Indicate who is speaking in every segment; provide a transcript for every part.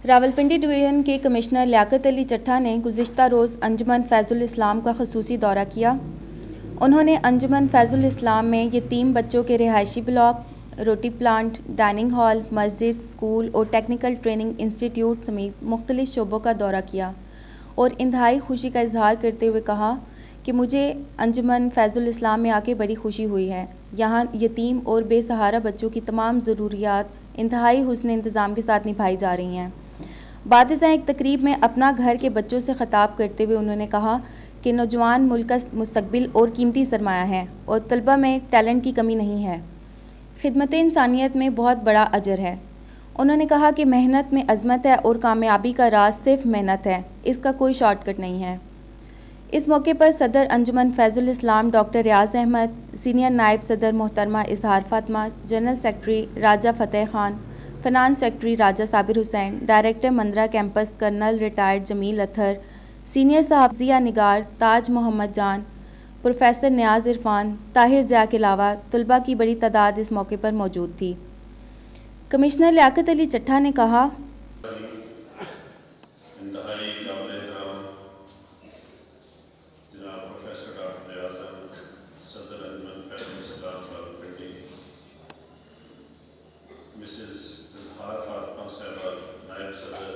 Speaker 1: Rawalpindi division کے commissioner Liaquat Ali چٹھا نے گزشتہ روز انجمن فیض الاسلام کا خصوصی دورہ کیا۔ انہوں نے انجمن فیض الاسلام میں یتیم بچوں کے رہائشی بلاک، روٹی پلانٹ، ڈائننگ ہال، مسجد، اسکول اور ٹیکنیکل ٹریننگ انسٹی ٹیوٹ سمیت مختلف شعبوں کا دورہ کیا اور انتہائی خوشی کا اظہار کرتے ہوئے کہا کہ مجھے انجمن فیض الاسلام میں آ کے بڑی خوشی ہوئی ہے۔ یہاں یتیم اور بے سہارا بچوں کی تمام ضروریات انتہائی حسن انتظام کے ساتھ نبھائی جا رہی ہیں۔ بعد ازاں ایک تقریب میں اپنا گھر کے بچوں سے خطاب کرتے ہوئے انہوں نے کہا کہ نوجوان ملک کا مستقبل اور قیمتی سرمایہ ہیں اور طلبہ میں ٹیلنٹ کی کمی نہیں ہے۔ خدمت انسانیت میں بہت بڑا اجر ہے۔ انہوں نے کہا کہ محنت میں عظمت ہے اور کامیابی کا راز صرف محنت ہے، اس کا کوئی شارٹ کٹ نہیں ہے۔ اس موقع پر صدر انجمن فیض الاسلام ڈاکٹر ریاض احمد، سینئر نائب صدر محترمہ Izhar Fatima, general secretary Raja Fateh Khan, finance secretary Raja Sabir Hussain, director Mandra campus colonel retired Jamil Athar, senior صحافیہ نگار تاج محمد جان، پروفیسر نیاز عرفان، طاہر ضیاء کے علاوہ طلباء کی بڑی تعداد اس موقع پر موجود تھی۔ کمشنر لیاقت علی چٹھا نے کہا
Speaker 2: مسز اظہار فاطمہ صاحبہ نائب صدر،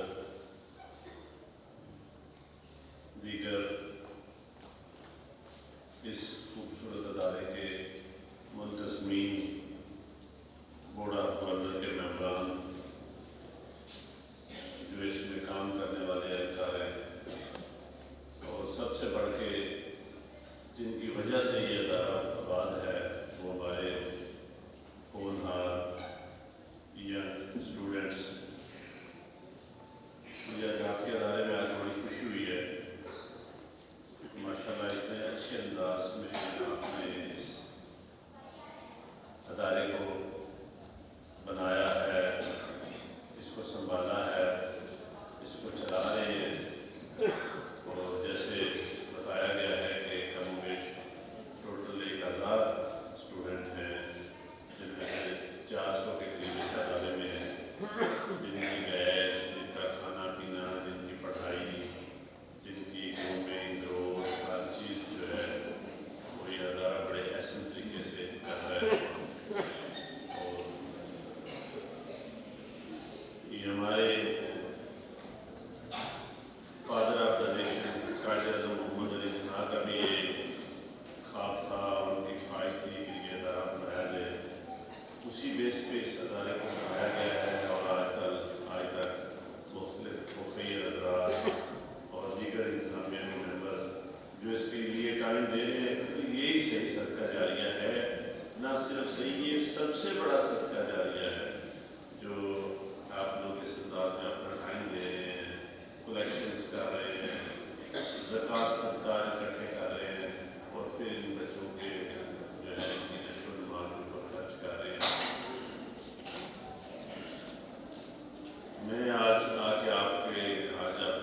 Speaker 2: دیگر اس خوبصورت ادارے کے منتظمین، بورڈ آف گورنر کے ممبران، جو اس میں کام کرنے والے اہلکار ہیں، اور سب سے بڑھ کے جن کی وجہ سے یہ ادارہ آباد ہے وہ ہمارے ہونہار ینگ اسٹوڈنٹس۔ مجھے آپ کے ادارے میں آج بڑی خوشی ہوئی ہے کہ ماشاءاللہ اتنے اچھے انداز میں آپ نے اس ادارے کو بنایا ہے، اس کو سنبھالا ہے، اس کو چلا رہے ہیں، اور جیسے بتایا گیا ہے کہ کم و بیش ٹوٹل 1000 اسٹوڈنٹ ہیں، جن میں سے 400 کے قریب اس ادارے میں ہیں، جن کی گیس، جن کا کھانا پینا، جن کی پڑھائی، جن کی گرومنگ، گروتھ، ہر چیز جو ہے وہ یہ ادارہ بڑے احسن طریقے سے کر رہا ہے۔ اور یہ ہمارے father of the nation Quaid Azam محمد علی جناح کا بھی یہ خواب تھا، ان کی خواہش تھی کہ یہ ادارہ بنایا جائے، اسی بیس پہ اس ادارے کو بنایا گیا ہے، اور آج تک مختلف مخیر حضرات اور دیگر انتظامیہ کے ممبر جو اس کے لیے ٹائم دے رہے ہیں، یہی صحیح صدقہ جاریہ ہے، نہ صرف صحیح، یہ سب سے بڑا صدقہ جاریہ ہے جو آپ لوگ اس انداز میں اپنا ٹائم دے رہے ہیں، کلیکشنز کر رہے ہیں، زکوٰۃ صدقات اکٹھے کر رہے ہیں، اور پھر ان بچوں کے جو ہے ان کی نشو و نما کے اوپر خرچ کر رہے ہیں۔ میں آج آ کے آج آپ کے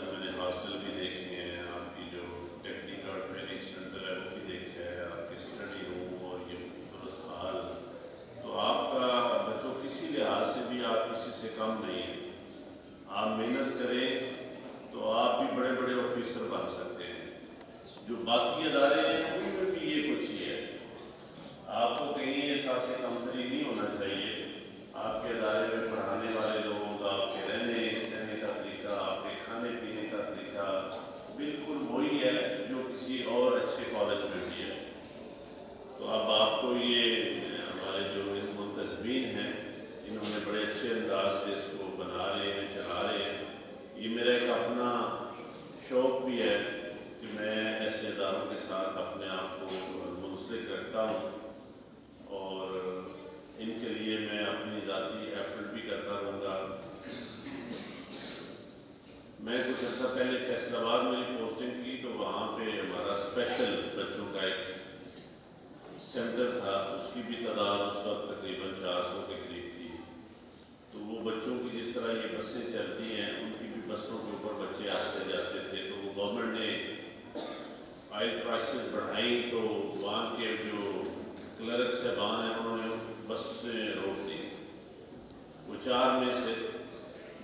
Speaker 2: میں نے ہاسٹل بھی دیکھے ہیں، آپ کی جو ٹیکنیکل ٹریننگ سینٹر ہے وہ بھی دیکھا ہے، آپ کے اسٹڈی روم اور یہ خوبصورت ہال، تو آپ کا بچوں کسی لحاظ سے بھی آپ کسی سے کم نہیں ہیں۔ آپ محنت کریں تو آپ بھی بڑے بڑے آفیسر بن سکتے ہیں۔ جو باقی ادارے ہیں ان میں بھی یہ کچھ ہی ہے، آپ کو کہیں احساس کمتری نہیں ہونا چاہیے۔ آپ کے ادارے میں پڑھانے والے لوگ، آپ کے رہنے سہنے کا طریقہ، آپ کے کھانے پینے کا طریقہ بالکل وہی ہے جو کسی اور اچھے کالج میں بھی ہے۔ تو اب آپ کو یہ ہمارے جو منتظمین ہیں انہوں نے بڑے اچھے انداز سے اس کو بنا رہے ہیں، چلا رہے ہیں۔ یہ میرا ایک اپنا شوق بھی ہے کہ میں ایسے اداروں کے ساتھ اپنے آپ کو منسلک رکھتا ہوں، اور ان کے لیے میں اپنی ذاتی ایفرٹ بھی کرتا رہوں گا۔ میں کچھ عرصہ پہلے فیصل آباد میں پوسٹنگ کی تو وہاں پہ ہمارا اسپیشل بچوں کا ایک سینٹر تھا، اس کی بھی تعداد اس وقت تقریباً 400 کے قریب تھی۔ تو وہ بچوں کی جس طرح یہ بسیں چلتی ہیں ان کی بھی بسوں کے اوپر بچے آتے جاتے تھے، تو وہ گورنمنٹ نے آئل پرائسز بڑھائیں تو وہاں کے جو کلرک صاحبان ہیں انہوں نے بس سے روک دی۔ وہ 4 میں سے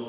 Speaker 2: 2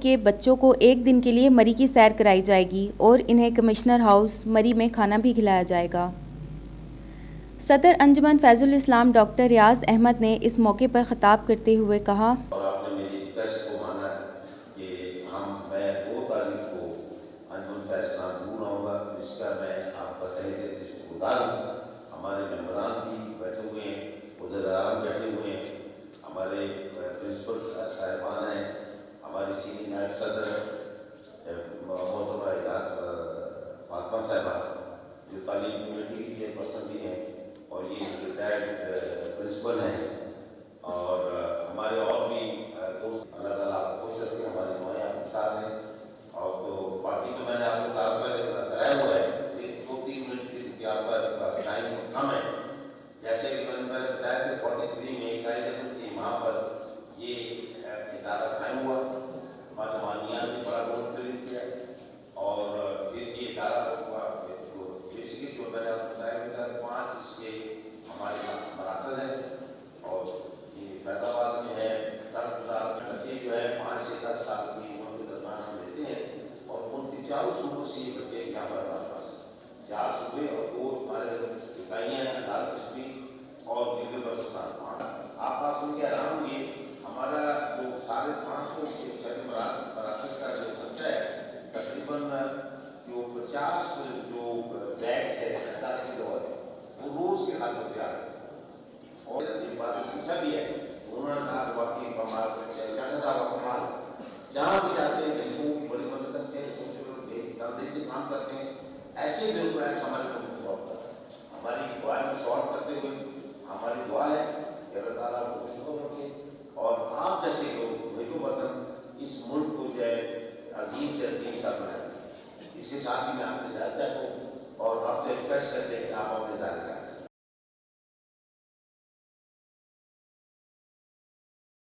Speaker 1: کے بچوں کو ایک دن کے لیے مری کی سیر کرائی جائے گی اور انہیں کمشنر ہاؤس مری میں کھانا بھی کھلایا جائے گا۔ صدر انجمن فیض الاسلام ڈاکٹر ریاض احمد نے اس موقع پر خطاب کرتے ہوئے کہا،
Speaker 3: اور آپ نے میری ریکویسٹ کو مانا کہ میں 2 تاریخ کو انجمن فیض الاسلام ضرور آؤں گا، جس کا میں آپ کا تہہ دل سے شکر گزار ہوں۔ ہمارے ممبران بھی بیٹھے ہوئے ہیں، عہدیداران بیٹھے ہوئے ہیں، ہمارے پرنسپل صاحبان ہیں، ہماری سینئر نائب صدر محترمہ اعجاز فاطمہ صاحبہ جو تعلیم کمیٹی کی چیئرپرسن بھی ہیں، اور یہ ریٹائرڈ پرنسپل ہیں، اور ہمارے اور بھی دوست، اللہ تعالیٰ آپ کو خوش رکھے، ہمارے دعائیں آپ کے ساتھ ہیں۔ اور تو باقی تو میں نے آپ کو تعارف کرایا ہوا ہے، 2-3 منٹ کی آپ کا پاس ٹائم کم ہے۔ جیسے کہ میں نے پہلے بتایا کہ 43 میں 21 کی وہاں پر یہ ادارہ قائم ہوا، مانیان نے بڑا رول پلے کیا، اور پھر یہ ادارہ بیسکلی جو میں نے آپ کو بتایا تھا 5 اس کے ہمارے مراکز ہیں، اور یہ فیض آباد میں ہے، بچے جو ہے 5 سے 10 سال کی عمر کے درمیان ہم لیتے ہیں، اور ان کی 4 صوبوں سے یہ بچے یہاں پر ہمارے پاس 4 صوبے اور 2 ہمارے اکائیاں ہیں، ہزار قسمی اور دیگر بلوچستان۔ آپ بات سن کے حیران ہوئے، ہمارا جو 5.5 چھٹے مراکز کا جو خرچہ ہے تقریباً جو 50 جو بیگس ہے 50 کلو والے وہ روز کے خاطر تیار ہے۔ اور ایک بات پوچھا بھی ہے، انہوں نے کہا کہ واقعی کمال کمال، جہاں بھی جاتے ہیں لوگوں کی بڑی مدد کرتے ہیں، سے کام کرتے ہیں، ایسے بیوروکریٹس ہمارے کو بہت کرتے ہیں۔ ہماری دعائیں کو سالو کرتے ہوئے ہماری دعا ہے کہ اللہ تعالیٰ کو خوشگوار رکھے، اور آپ جیسے لوگ بھائیو وطن اس ملک کو جو ہے عظیم سے عظیم کا بنائیں۔ اس کے ساتھ ہی میں آپ سے اجازت چاہتا ہوں